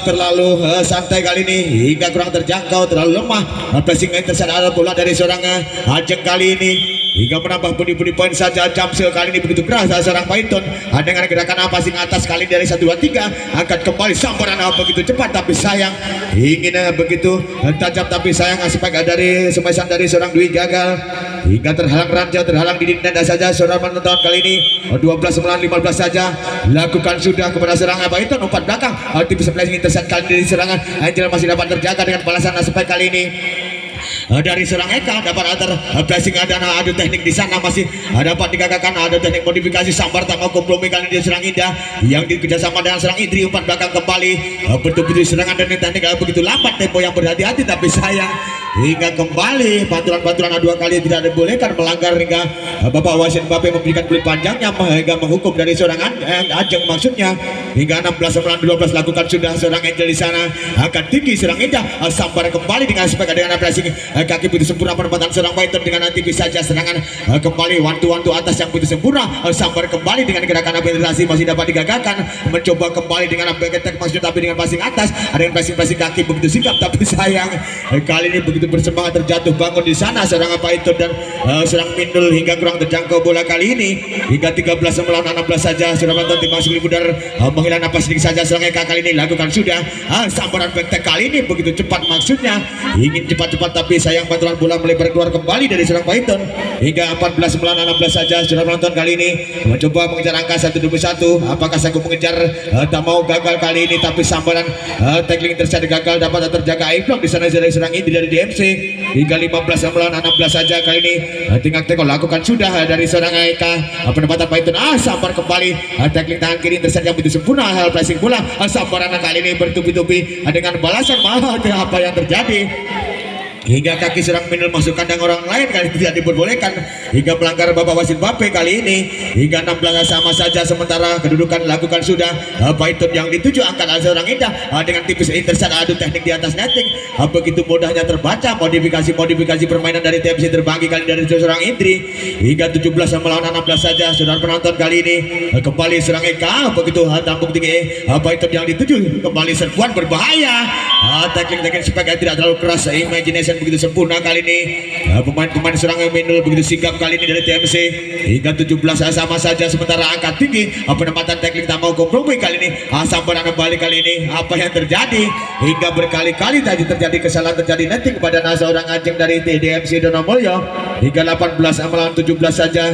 terlalu santai kali ini hingga kurang terjangkau, terlalu lemah pressing intercept ada bola dari seorang Ajeng kali ini hingga menambah budi poin saja. Jamsil kali ini begitu keras seorang Python dengan gerakan passing atas kali dari 1 2 3 angkat kembali sambaran begitu cepat, tapi sayang ingin begitu tajam, tapi sayang aspek dari semasan dari seorang Dwi gagal hingga terhalang ranjau, terhalang dinding tenda saja saudara penonton. Kali ini 12 melawan 15 saja lakukan sudah kepada serangan Python umpan belakang, tipis flashing intercept kali ini serangan Angel masih dapat terjaga dengan balasan aspek kali ini dari serang Eka dapat antar blessing, ada adu teknik di sana masih dapat digagalkan, ada teknik modifikasi sambar tak mau kompromi kali ini serang Indah yang dikerjasama dengan serang Indri. Umpan belakang kembali betul-betul serangan dan teknik begitu lambat, tempo yang berhati-hati tapi sayang hingga kembali pantulan-pantulan dua kali tidak dibolehkan melanggar hingga Bapak wasit Mbappe memberikan kulit panjangnya hingga menghukum dari seorang Ajeng maksudnya hingga 16 melawan 12 lakukan sudah seorang Angel di sana akan tinggi serang Indah sambar kembali dengan aspek dengan pressing kaki begitu sempurna penempatan serang Python dengan nanti bisa saja serangan kembali wantu atas yang begitu sempurna sambar kembali dengan gerakan penetrasi masih dapat digagalkan, mencoba kembali dengan back attack maksudnya tapi dengan passing atas ada yang passing kaki begitu sikap tapi sayang kali ini begitu bersemangat terjatuh bangun di sana serang Python dan serang Mindul hingga kurang terjangkau bola kali ini hingga 13 melawan 16 saja sudah menonton tim masuk Budar menghilang napas sedikit saja serang Eka kali ini lakukan sudah sambaran back attack kali ini begitu cepat maksudnya ingin cepat-cepat tapi sayang bantuan bola melebar keluar kembali dari serang Python hingga 14 melawan 16 saja sudah menonton kali ini mencoba mengejar angka 121 apakah sanggup mengejar tak mau gagal kali ini tapi sambaran tackling terjadi gagal dapat terjaga Iflok di sana dari serang Indri dari DMC hingga 15 melawan 16 saja kali ini tinggal teko lakukan sudah dari seorang Eka penempatan Python sambar kembali tackling tangan kiri terjadi yang begitu sempurna hal pressing bola sambaran kali ini bertubi-tubi dengan balasan apa yang terjadi hingga kaki serang Mindul masuk kandang orang lain kali tidak diperbolehkan hingga melanggar Bapak wasit Mbappe kali ini hingga 16 sama saja sementara kedudukan lakukan sudah Python yang dituju angkat seorang Indah dengan tipis intercept adu teknik di atas netting begitu mudahnya terbaca modifikasi permainan dari TMC terbagi kali dari seorang Indri hingga 17 melawan 16 saja saudara penonton kali ini kembali serang Eka begitu tampuk tinggi Python yang dituju kembali serbuan berbahaya tackling sebagai tidak terlalu keras imagination begitu sempurna kali ini pemain-pemain serang Mindul begitu sigap kali ini dari TMC hingga 17 sama saja sementara angkat tinggi penempatan tackling tak mau kompromi kali ini sambaran kembali kali ini apa yang terjadi hingga berkali-kali tadi terjadi kesalahan terjadi netting kepada seorang Ajeng dari TDMC Donomulyo hingga 18 melawan 17 saja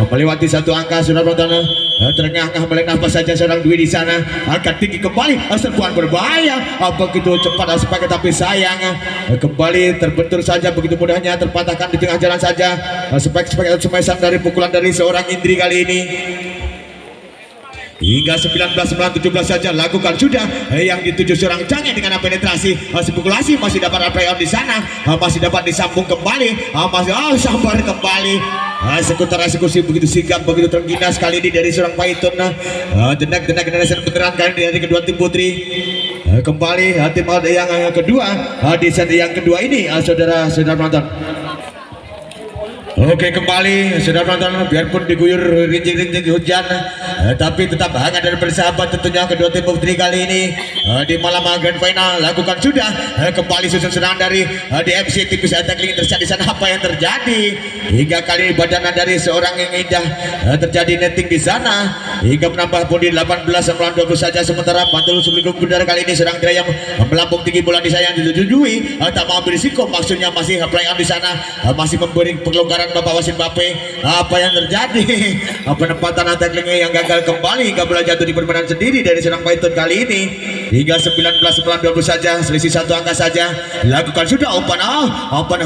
melewati satu angka sudah penonton terengah-engah balik nafas saja seorang Dwi di sana angkat tinggi kembali serbuan berbahaya begitu cepat sebagai tapi sayang kembali terbentur saja begitu mudahnya terpatahkan di tengah jalan saja sebagai semesan dari pukulan dari seorang Indri kali ini hingga 19 melawan 17 saja lakukan sudah yang dituju seorang Jange dengan penetrasi spekulasi masih dapat playoff di sana masih dapat disambung kembali masih sambar kembali sekutar eksekusi begitu sigap begitu terginas kali ini dari seorang Python tendak generasi beneran kali ini dari kedua tim putri kembali tim yang kedua di set yang kedua ini saudara penonton. Oke kembali sudah penonton biarpun diguyur rinjing-rinjing hujan tapi tetap hangat dan bersahabat tentunya kedua tim putri kali ini di malam grand final lakukan sudah kembali susun serangan dari DMC tipis tackling terjadi di sana apa yang terjadi hingga kali ini badan dari seorang yang Indah terjadi netting di sana hingga menambah pun di 18 melawan 20 saja sementara Pantul Subligum Bundar kali ini serang yang melambung tinggi bola di sana yang ditujui tak mau berisiko maksudnya masih play on di sana masih memberi pelonggaran Bapak wasit Mbappe apa yang terjadi penempatan tackling yang gagal kembali hingga bola jatuh di permainan sendiri dari serang Python kali ini hingga 19 melawan 20 saja selisih satu angka saja lakukan sudah umpan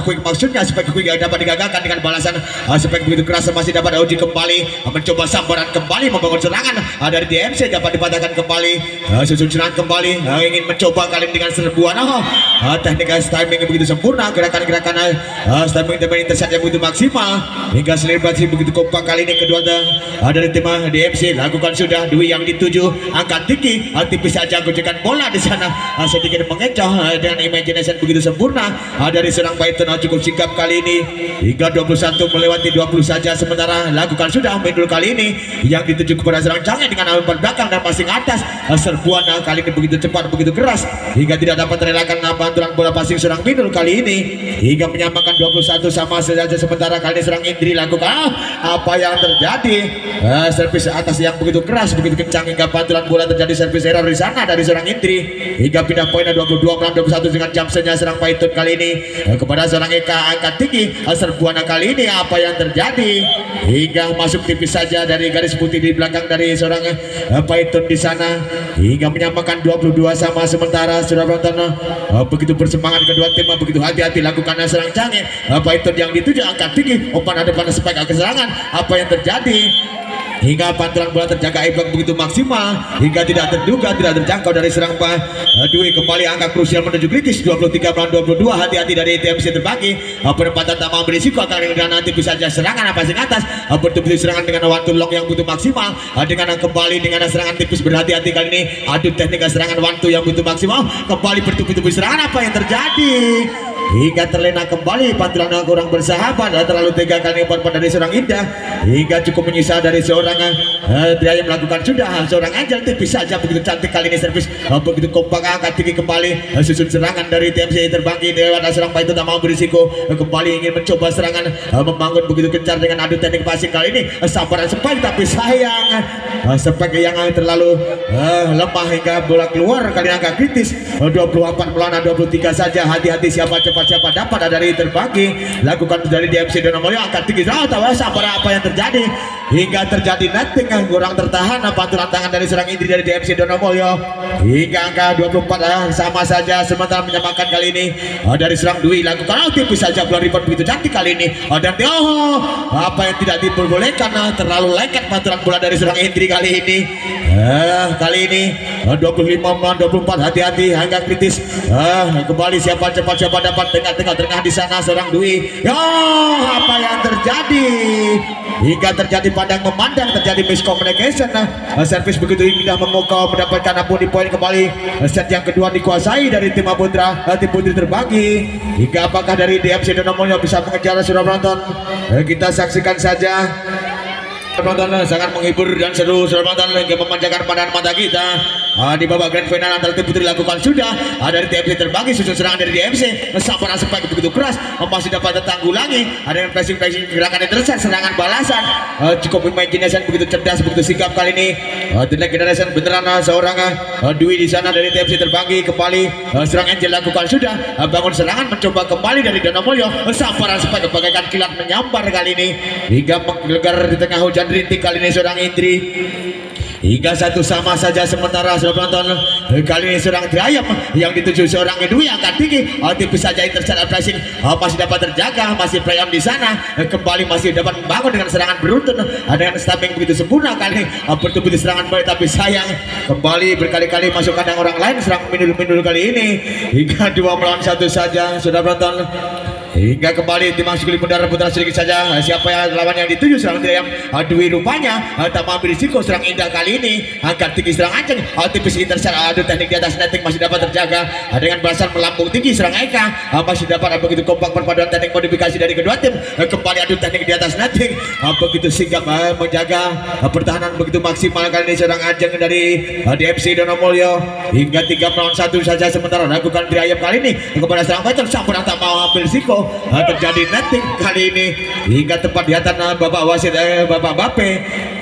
quick maksudnya spek quick yang dapat digagalkan dengan balasan spek begitu keras masih dapat uji kembali mencoba sambaran kembali membangun serangan dari DMC dapat dipatahkan kembali susun serangan kembali ingin mencoba kali ini dengan serbuan teknik timing begitu sempurna gerakan-gerakan timing intercept yang begitu maksimal hingga selebrasi begitu kompak kali ini kedua dari tim DMC lakukan sudah Dwi yang dituju angkat tinggi tipis saja gojekan bola di sana sedikit mengecoh dengan imagination begitu sempurna dari serang Python cukup sigap kali ini hingga 21 melewati 20 saja sementara lakukan sudah Mindul kali ini yang dituju kepada serang Jange dengan umpan belakang dan passing atas serbuan kali ini begitu cepat begitu keras hingga tidak dapat terelakkan bantuan bola passing serang Mindul kali ini hingga menyamakan 21 sama saja sementara kali ini serang Indri lakukan apa yang terjadi servis atas yang begitu keras begitu kencang hingga pantulan bola terjadi servis error di sana dari serang serang Indri hingga pindah poin 22 melawan 21 dengan Jamsenya serang Python kali ini kepada seorang Eka angkat tinggi serbuan kali ini apa yang terjadi hingga masuk tipis saja dari garis putih di belakang dari seorang Python di sana hingga menyamakan 22 sama sementara sudah penonton begitu bersemangat kedua tim begitu hati-hati lakukan serang canggih Python yang dituju angkat tinggi umpan depan spike ke serangan apa yang terjadi hingga pantulan bola terjaga Ibak begitu maksimal hingga tidak terduga tidak terjangkau dari serang Dwi kembali angka krusial menuju kritis 23 melawan 22 hati-hati dari TMC terbagi penempatan tak mau berisiko akan nanti bisa saja serangan passing atas bertubuh serangan dengan one to lock yang butuh maksimal dengan kembali dengan serangan tipis berhati-hati kali ini adu teknik serangan one to yang butuh maksimal kembali bertubuh serangan apa yang terjadi hingga terlena kembali pantulan kurang bersahabat terlalu tega kali ini dari seorang Indah hingga cukup menyisa dari seorang dia yang melakukan sudah seorang Angel tipis saja begitu cantik kali ini servis begitu kompak angkat tinggi kembali susun serangan dari TMC terbangkit lewat serang itu tak mau berisiko kembali ingin mencoba serangan membangun begitu kencar dengan adu teknik passing kali ini sabaran Spike tapi sayang Spike yang terlalu lemah hingga bola keluar kali angka kritis 24 melawan 23 saja hati-hati siapa dapat dari terbagi lakukan dari DMC Donomulyo angkat tinggi tahu sabar apa yang terjadi hingga terjadi nothing kurang tertahan pantulan tangan dari serang Indri dari DMC Donomulyo hingga angka 24 sama saja sementara menyamakan kali ini dari serang Dwi lakukan tipis saja bola rebound begitu cantik kali ini dan apa yang tidak diperbolehkan terlalu lengket pantulan bola dari serang Indri kali ini kali ini 25 melawan 24 hati-hati hingga kritis kembali siapa dapat tengah di sana seorang Dwi apa yang terjadi hingga terjadi pandang memandang terjadi miscommunication servis begitu indah memukau mendapatkan ampuni poin kembali set yang kedua dikuasai dari tim Putra tim putri terbagi hingga apakah dari DMC Donomulyo bisa mengejar sudah penonton kita saksikan saja penonton sangat menghibur dan seru sudah penonton hingga memanjakan pandangan mata kita di babak grand final antara tim putri dilakukan sudah dari TMC terbagi susun serangan dari DMC sabar Spike begitu keras masih dapat tertanggulangi ada yang pressing gerakan yang terus serangan balasan cukup imagination begitu cerdas begitu sigap kali ini tidak generation beneran seorang Dwi di sana dari TMC terbagi kembali serang Angel lakukan sudah bangun serangan mencoba kembali dari Donomulyo sabar Spike bagaikan kilat menyambar kali ini hingga menggelegar di tengah hujan rintik kali ini seorang Indri hingga satu sama saja sementara sudah penonton kali ini seorang Triayam yang dituju seorang Dwi angkat tinggi tipis saja intercept pressing masih dapat terjaga masih Triayam di sana kembali masih dapat membangun dengan serangan beruntun dengan stabbing begitu sempurna kali ini bertubuh di serangan balik tapi sayang kembali berkali-kali masuk kandang orang lain serang mindul kali ini hingga 2 melawan 1 saja sudah penonton hingga kembali tim Sukuli Mundara putar sedikit saja siapa yang lawan yang dituju serang Triayam Dwi rupanya tak mengambil risiko serang Indah kali ini angkat tinggi serang Aceng tipis intercept adu teknik di atas netting masih dapat terjaga dengan balasan melambung tinggi serang Eka masih dapat begitu kompak perpaduan teknik modifikasi dari kedua tim kembali adu teknik di atas netting begitu sigap menjaga pertahanan begitu maksimal kali ini serang Aceng dari DMC Donomulyo hingga 3 melawan 1 saja sementara lakukan Triayam kali ini kepada serang Python sampun tak mau ambil risiko terjadi netting kali ini hingga tepat di atas Bapak wasit Bapak Bape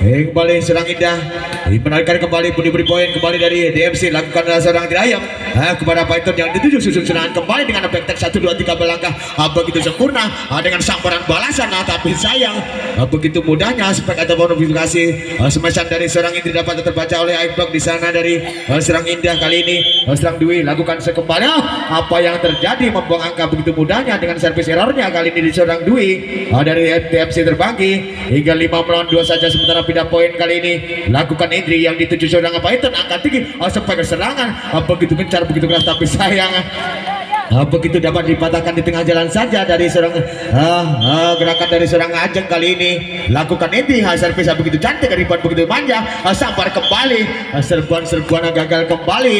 kembali serang Indah menarikan kembali beri poin kembali dari DMC lakukan serang Triayam kepada Python yang dituju susun serangan kembali dengan back 1 2 3 belangkah begitu sempurna dengan sambaran balasan tapi sayang begitu mudahnya spek atau modifikasi smashan dari serang Indri dapat terbaca oleh Ibak di sana dari serang Indah kali ini serang Dwi lakukan sekembali apa yang terjadi membuang angka begitu mudahnya dengan servis errornya kali ini di seorang Dwi dari TMC terbagi hingga 5 melawan 2 saja sementara pindah poin kali ini lakukan Indri yang dituju seorang Python angkat tinggi sampai ke serangan begitu gencar begitu keras tapi sayang begitu dapat dipatahkan di tengah jalan saja dari seorang gerakan dari seorang Ajeng kali ini lakukan Indri servis begitu cantik rebound begitu manja sabar kembali serbuan gagal kembali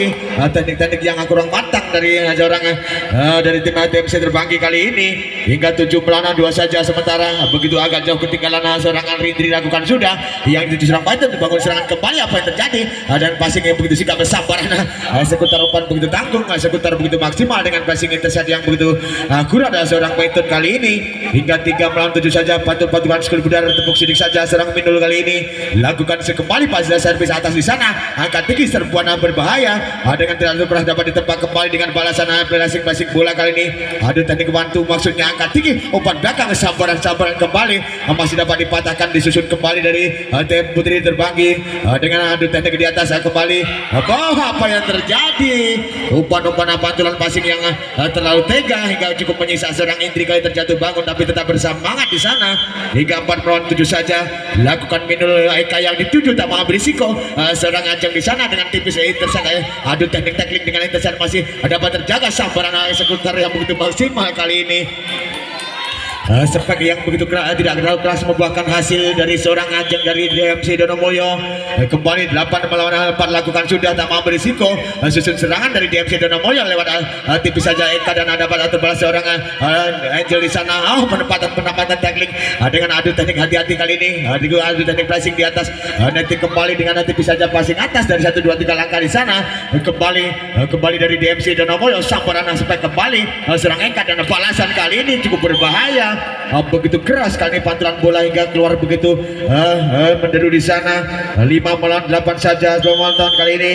teknik-teknik yang kurang matang dari seorang dari tim TMC terbangki kali ini hingga 7 melawan 2 saja sementara begitu agak jauh ketinggalan seorang Indri lakukan sudah yang dituju seorang Python bangun serangan kembali apa yang terjadi dan passing yang begitu sikap bersabar seputar umpan begitu tanggung seputar begitu maksimal dengan passing intercept yang begitu akurat dari seorang Python kali ini. Hingga 3 melawan 7 saja patukan skor budar tepuk sidik saja serang Minul kali ini. Lakukan sekembali pas servis atas di sana. Angkat tinggi serbuan berbahaya. Dengan terlalu keras dapat ditebak kembali dengan balasan passing bola kali ini. Ada teknik bantu maksudnya angkat tinggi umpan belakang sambaran kembali masih dapat dipatahkan disusun kembali dari Putri Terbanggi dengan adu teknik di atas kembali. Apa yang terjadi? Umpan-umpan pantulan passing yang terlalu tega hingga cukup menyiksa serang Indri kali terjatuh bangun tapi tetap bersemangat di sana. Hingga 4 melawan 7 saja lakukan Minul Eka yang dituju tak mau berisiko seorang Ajeng di sana dengan tipis intercept. Adu teknik dengan intercept masih dapat terjaga sambaran eksekutor yang begitu maksimal kali ini. Spek yang begitu keras, tidak terlalu keras membuahkan hasil dari seorang Ajeng dari DMC Donomulyo. Kembali 8 melawan 4 lakukan sudah tak mau berisiko. Susun serangan dari DMC Donomulyo lewat tipis saja Eka dan ada pada terbalas seorang Angel di sana. Penempatan tackling dengan adu teknik hati-hati kali ini. Adu teknik pressing di atas. Nanti kembali dengan tipis saja passing atas dari 1 2 3 langkah di sana. Kembali dari DMC Donomulyo sambaran spek kembali serang Eka dan balasan kali ini cukup berbahaya. Begitu keras kali pantulan bola hingga keluar begitu menderu di sana. 5 melawan 8 saja penonton kali ini.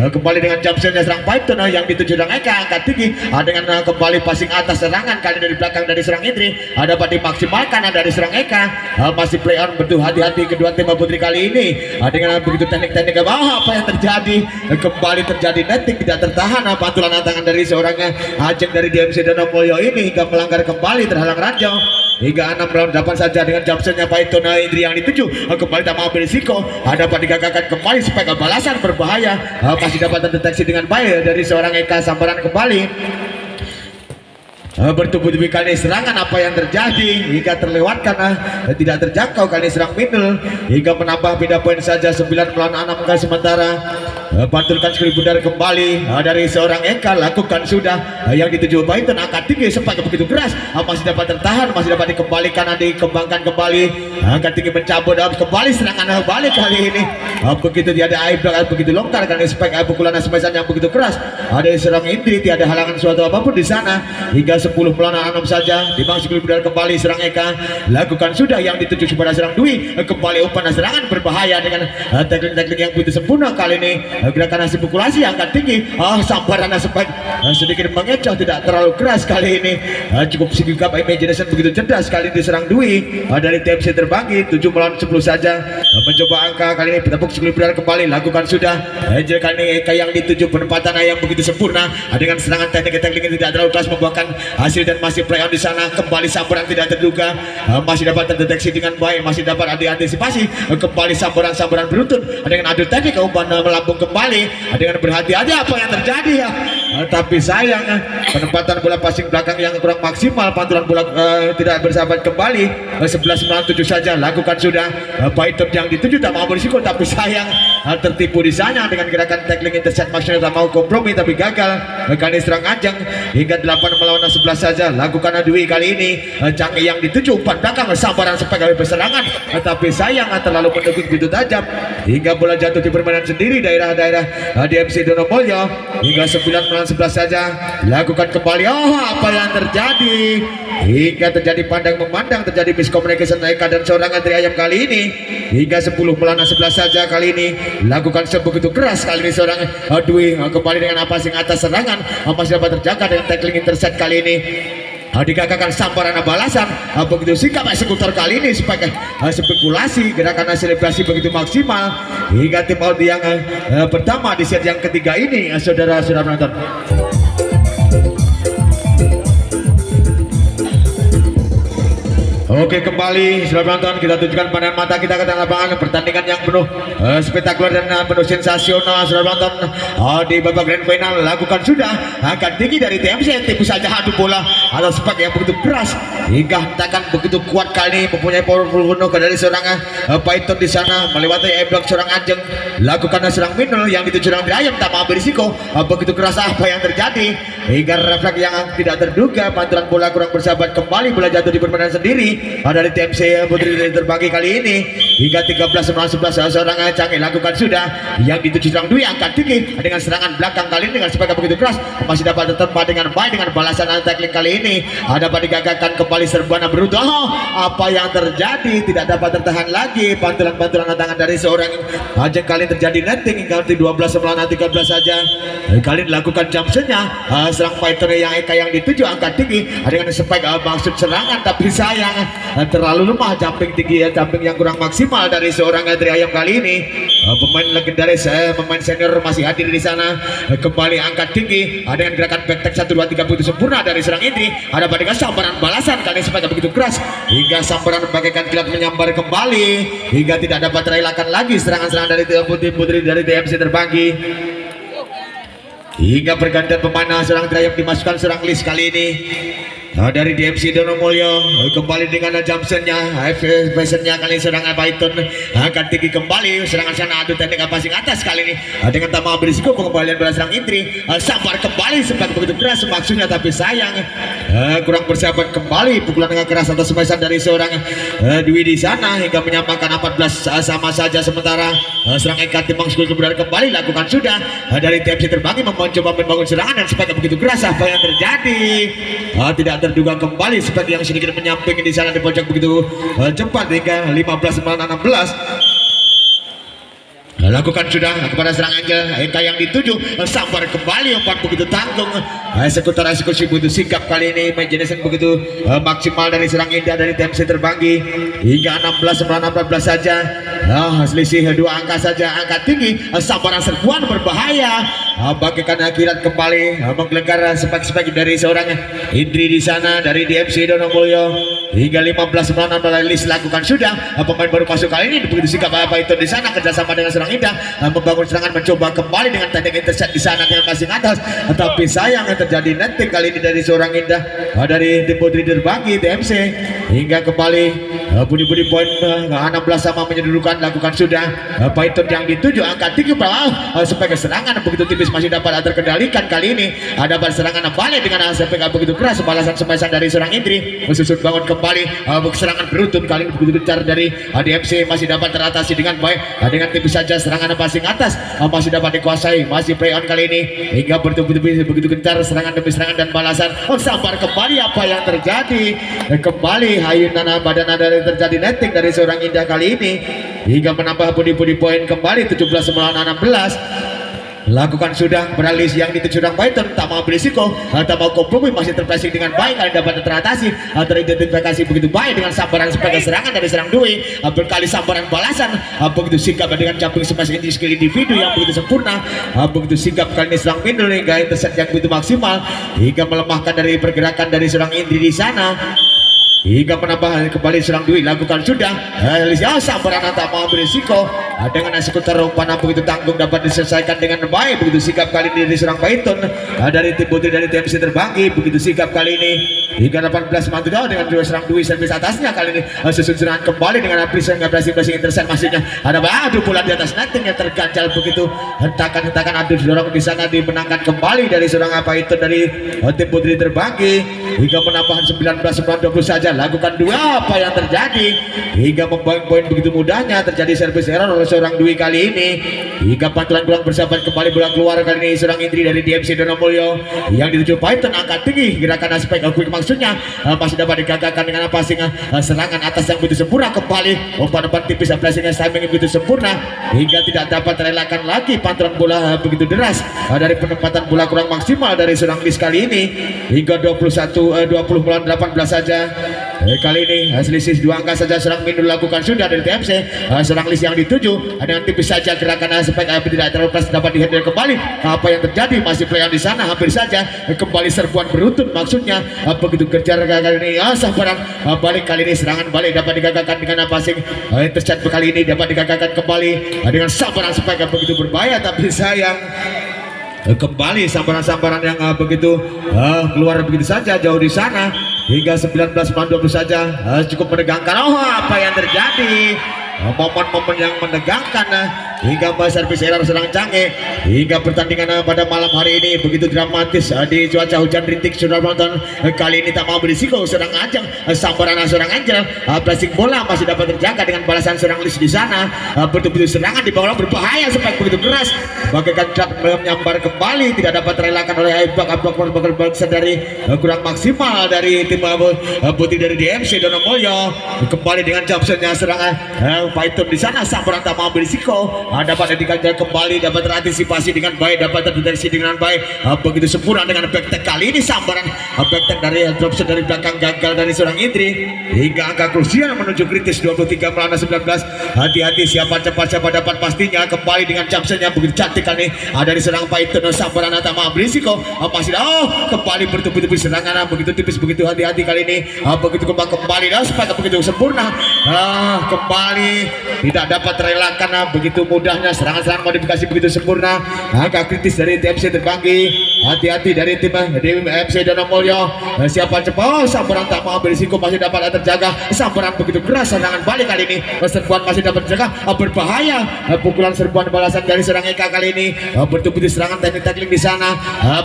Kembali dengan jumpshotnya serang Python yang dituju dengan Eka angkat tinggi dengan kembali passing atas serangan kali dari belakang dari serang Indri dapat dimaksimalkan dari serang Eka. Masih play on betul hati-hati kedua tim Putri kali ini dengan begitu teknik-teknik apa yang terjadi. Kembali terjadi netting tidak tertahan pantulan tangan dari seorang Ajeng dari DMC Donomulyo ini hingga melanggar kembali terhalang ranjau. Hingga 6 melawan 8 saja dengan jumpshotnya Python Indri yang dituju kembali tak mau berisiko dapat digagalkan kembali supaya balasan berbahaya masih dapat terdeteksi dengan baik dari seorang Eka sambaran kembali. Bertubi-tubi kali serangan apa yang terjadi hingga terlewatkan tidak terjangkau kali serang Minul hingga menambah beda poin saja 9 melawan 6 kali sementara. Pantulkan sekali budar kembali dari seorang Eka lakukan sudah yang dituju Python angkat tinggi sempat begitu keras masih dapat tertahan masih dapat dikembalikan dikembangkan kembali angkat tinggi mencabut kembali serangan balik kali ini begitu tiada aib begitu longgar kali spek pukulan smash yang begitu keras ada serang Indri tiada halangan suatu apapun di sana hingga 10 melawan 6 saja dibang sekali budar kembali serang Eka lakukan sudah yang dituju kepada serang Dwi kembali umpan serangan berbahaya dengan teknik-teknik yang begitu sempurna kali ini. Gerakan hasil pukulasi angkat tinggi sambaran spek sedikit mengecoh tidak terlalu keras kali ini cukup sigap imagination begitu cerdas kali ini diserang Dwi dari TMC Terbanggi 7 melawan 10 saja mencoba angka kali ini bertepuk sekali budar kembali lakukan sudah Angel kali ini Eka yang dituju penempatan yang begitu sempurna dengan serangan teknik-teknik tidak terlalu keras membuahkan hasil dan masih play on di sana kembali sambaran tidak terduga masih dapat terdeteksi dengan baik masih dapat diantisipasi kembali sambaran beruntun dengan adu teknik umpan melambung kembali dengan berhati-hati apa yang terjadi tapi sayang penempatan bola passing belakang yang kurang maksimal pantulan bola tidak bersahabat kembali 11 melawan 7 saja lakukan sudah Python yang dituju tak mau berisiko tapi sayang tertipu di sana dengan gerakan tackling intercept maksudnya tak mau kompromi tapi gagal kali serang Ajeng hingga 8 melawan 11 saja lakukan Dwi kali ini Canggih yang dituju umpan belakang sambaran sebagai berserangan tapi sayang terlalu mendukung begitu tajam hingga bola jatuh di permainan sendiri daerah DMC Donomulyo hingga 9 melawan 11 saja lakukan kembali apa yang terjadi hingga terjadi pandang memandang terjadi miscommunication Eka dan seorang Andri Ayam kali ini hingga 10 melawan 11 saja kali ini lakukan sebegitu keras kali ini seorang Dwi kembali dengan passing atas serangan masih dapat terjaga dengan tackling intercept kali ini digagalkan sambaran balasan begitu sikap eksekutor kali ini sebagai spekulasi gerakan selebrasi begitu maksimal hingga tim Audi yang pertama di set yang ketiga ini saudara penonton. Oke kembali saudara penonton kita tunjukkan pandangan mata kita ke tengah lapangan pertandingan yang penuh spektakuler dan penuh sensasional saudara penonton di babak grand final lakukan sudah angkat tinggi dari TMC tipu saja adu bola atau spek yang begitu keras hingga takkan begitu kuat kali ini mempunyai powerful penuh dari seorang Python di sana melewati e-block seorang Ajeng lakukan serang Minul yang dituju dengan Ayam tak mau berisiko begitu keras apa yang terjadi hingga refleks yang tidak terduga pantulan bola kurang bersahabat kembali bola jatuh di permainan sendiri dari TMC Putri Terbagi kali ini hingga 13-11 seorang Canggih lakukan sudah yang dituju serang Dwi angkat tinggi dengan serangan belakang kali ini dengan sebagai begitu keras masih dapat tertempa dengan baik dengan balasan tackling kali ini dapat digagakan kembali serbuan berutuh. Apa yang terjadi tidak dapat tertahan lagi pantulan tangan dari seorang Ajeng kali terjadi netting hingga 12-13 saja kali dilakukan jumpshotnya serang fighter yang Eka yang dituju angkat tinggi dengan spike maksud serangan tapi sayang terlalu lemah jumping tinggi jumping yang kurang maksimal dari seorang Tri Ayam kali ini. Pemain legendaris pemain senior masih hadir di sana kembali angkat tinggi dengan gerakan back 1 2 3 begitu sempurna dari serang Indri ada pada sambaran balasan kali sebagai begitu keras hingga sambaran bagaikan kilat menyambar kembali hingga tidak dapat terelakkan lagi serangan-serangan dari putri dari TMC Terbagi hingga pergantian pemain serang Tri Ayam dimasukkan serang list kali ini. Dari DMC Donomulyo kembali dengan jumpshotnya fashionnya kali serangan Python akan tinggi kembali serangan sana adu teknik passing atas kali ini dengan tanpa berisiko pengembalian bola serang Indri sabar kembali sempat begitu keras maksudnya tapi sayang kurang bersahabat kembali pukulan dengan keras atau smash dari seorang Dwi di sana hingga menyamakan 14 sama saja sementara serang Eka Timang School kemudian kembali lakukan sudah dari TMC Terbagi mencoba membangun serangan dan sebagai begitu keras apa yang terjadi tidak terduga kembali seperti yang sedikit menyamping di sana di pojok begitu cepat hingga 15-16 lakukan sudah kepada serang Angel Eka yang dituju sambar kembali umpan begitu tanggung eksekusi begitu sikap kali ini imagination begitu maksimal dari serang Indah dari TMC Terbagi hingga 16-14 saja selisih 2 angka saja angka tinggi sambaran serbuan berbahaya bagaikan akhirat kembali menggelegar spek-spek dari seorang Indri di sana dari DMC Donomulyo hingga 15-16 list lakukan sudah pemain baru masuk kali ini begitu sikap apa itu di sana kerjasama dengan serang Indah membangun serangan mencoba kembali dengan teknik intercept di sana dengan passing atas tapi sayang yang terjadi netting kali ini dari seorang Indah dari tim Putri Terbagi TMC hingga kembali budi poin 16 sama menyedudukan lakukan sudah Python yang dituju angkat tinggi bawah sebagai serangan begitu tipis masih dapat terkendalikan kali ini ada serangan balik dengan sebagai begitu keras balasan semasan dari seorang Indri mesusun bangun kembali serangan beruntun kali ini begitu gencar dari DMC masih dapat teratasi dengan baik dengan tipis saja serangan passing atas masih dapat dikuasai masih play on kali ini hingga begitu gencar serangan demi serangan dan balasan sabar kembali apa yang terjadi kembali hayunan badan dari terjadi netting dari seorang Indah kali ini hingga menambah budi poin kembali 17-16 lakukan sudah beralih yang dituju serang Python tak mau berisiko tak mau kompromi masih terpressing dengan baik kali dapat teratasi teridentifikasi begitu baik dengan sambaran sebagai serangan dari serang Dwi berkali sambaran balasan begitu sigap dengan jumping smash skill individu yang begitu sempurna begitu sigap kali ini serang Mindul hingga intercept yang begitu maksimal hingga melemahkan dari pergerakan dari serang Indri di sana hingga menambah kembali serang Dwi lakukan sudah sambaran tak mau berisiko dengan eksekutor umpan begitu tanggung dapat diselesaikan dengan baik begitu sikap kali ini diserang Python dari tim Putri dari TMC Terbagi begitu sikap kali ini hingga 18 mantu dengan dua serang Dwi servis atasnya kali ini susun serangan kembali dengan pressing intercept maksudnya ada adu bola di atas netting yang terganjal begitu hentakan adu dorong di sana dimenangkan kembali dari serang Python dari tim Putri Terbagi hingga menambah 19-20 saja lakukan dua apa yang terjadi hingga membuang poin begitu mudahnya terjadi servis error oleh seorang Dwi kali ini hingga pantulan pulang bersahabat kembali bola keluar kali ini seorang Indri dari DMC Donomulyo yang dituju Python angkat tinggi gerakan aspek quick maksudnya masih dapat digagakan dengan passing serangan atas yang begitu sempurna kembali umpan tipis pressing timing begitu sempurna hingga tidak dapat terelakkan lagi pantulan bola begitu deras dari penempatan bola kurang maksimal dari seorang Lis kali ini hingga 20-18 saja kali ini selisih 2 angka saja serang Mindul lakukan sudah dari TMC serang Lis yang dituju dengan tipis saja gerakan aspek tidak terlalu keras dapat dihadir kembali apa yang terjadi masih player di sana hampir saja kembali serbuan beruntun maksudnya begitu kejar kali ini sambaran balik kali ini serangan balik dapat digagakan dengan passing intercept kali ini dapat digagakan kembali dengan sambaran spike begitu berbahaya tapi sayang kembali sambaran-sambaran yang begitu keluar begitu saja jauh di sana hingga 19-20 saja cukup menegangkan apa yang terjadi momen-momen yang menegangkan hingga servis error serang canggih hingga pertandingan pada malam hari ini begitu dramatis di cuaca hujan rintik. Sudah menonton kali ini tak mau berisiko serang Ajeng sambaran seorang Angel plastik bola masih dapat terjaga dengan balasan serang Lis di sana. Betul-betul serangan di bawah berbahaya sampai begitu keras bagaikan truk menyambar kembali tidak dapat terelakkan oleh Aibak dari kurang maksimal dari tim putih dari DMC Dono Mulyo. Kembali dengan jumpshotnya serangan Python di sana sambaran tak mau berisiko dapat dikejar kembali dapat terantisipasi dengan baik dapat terdeteksi dengan baik begitu sempurna dengan backtag kali ini sambaran backtag dari dropshot dari belakang gagal dari seorang Indri hingga angka krusial menuju kritis 23 melawan 19. Hati-hati siapa cepat siapa dapat pastinya kembali dengan jumpshotnya begitu cantik kali ini dari serang Python sambaran tak mau berisiko masih kembali bertubi-tubi serangan begitu tipis begitu hati-hati kali ini begitu kembali supaya begitu sempurna kembali tidak dapat terelakkan begitu mudahnya serangan-serangan modifikasi begitu sempurna angka kritis dari TMC terbanggi. Hati-hati dari tim DMC Dono Mulyo siapa cepat sambaran tak mau berisiko masih dapat terjaga sambaran begitu keras serangan balik kali ini serbuan masih dapat terjaga berbahaya pukulan serbuan balasan dari serang Eka kali ini betul-betul serangan teknik tackling di sana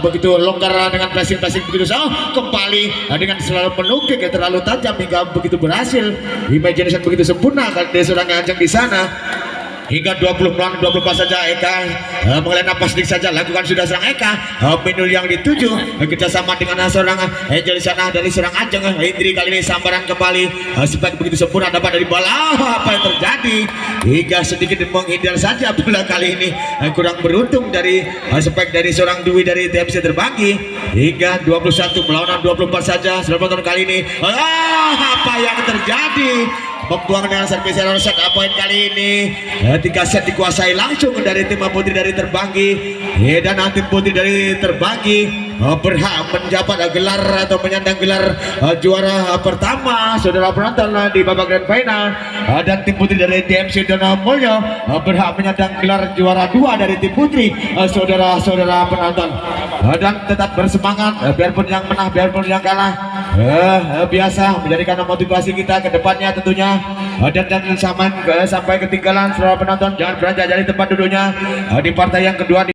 begitu longgar dengan pressing begitu kembali dengan selalu menukik terlalu tajam hingga begitu berhasil imagination begitu sempurna dari seorang Ajeng di sana hingga 20 melawan 24 saja. Eka menghela napas sedikit saja lakukan sudah serang Eka menu yang dituju kerjasama dengan seorang Angel di sana dari serang Ajeng Indri kali ini sambaran kembali supaya begitu sempurna dapat dari bola apa yang terjadi hingga sedikit menghindar saja bola kali ini kurang beruntung dari spek dari seorang Dwi dari TMC terbanggi hingga 21 melawan 24 saja. Selamat kali ini apa yang terjadi membuang dengan servis error set poin kali ini 3 set dikuasai langsung dari tim putri dari terbanggi dan tim putri dari terbanggi berhak menjabat gelar atau menyandang gelar juara pertama saudara penonton di babak grand final dan tim putri dari DMC Dono Mulyo berhak menyandang gelar juara 2 dari tim putri saudara-saudara penonton dan tetap bersemangat biarpun yang menang biarpun yang kalah biasa menjadikan motivasi kita ke depannya tentunya dan jangan sampai ketinggalan saudara penonton jangan beranjak dari tempat duduknya di partai yang kedua.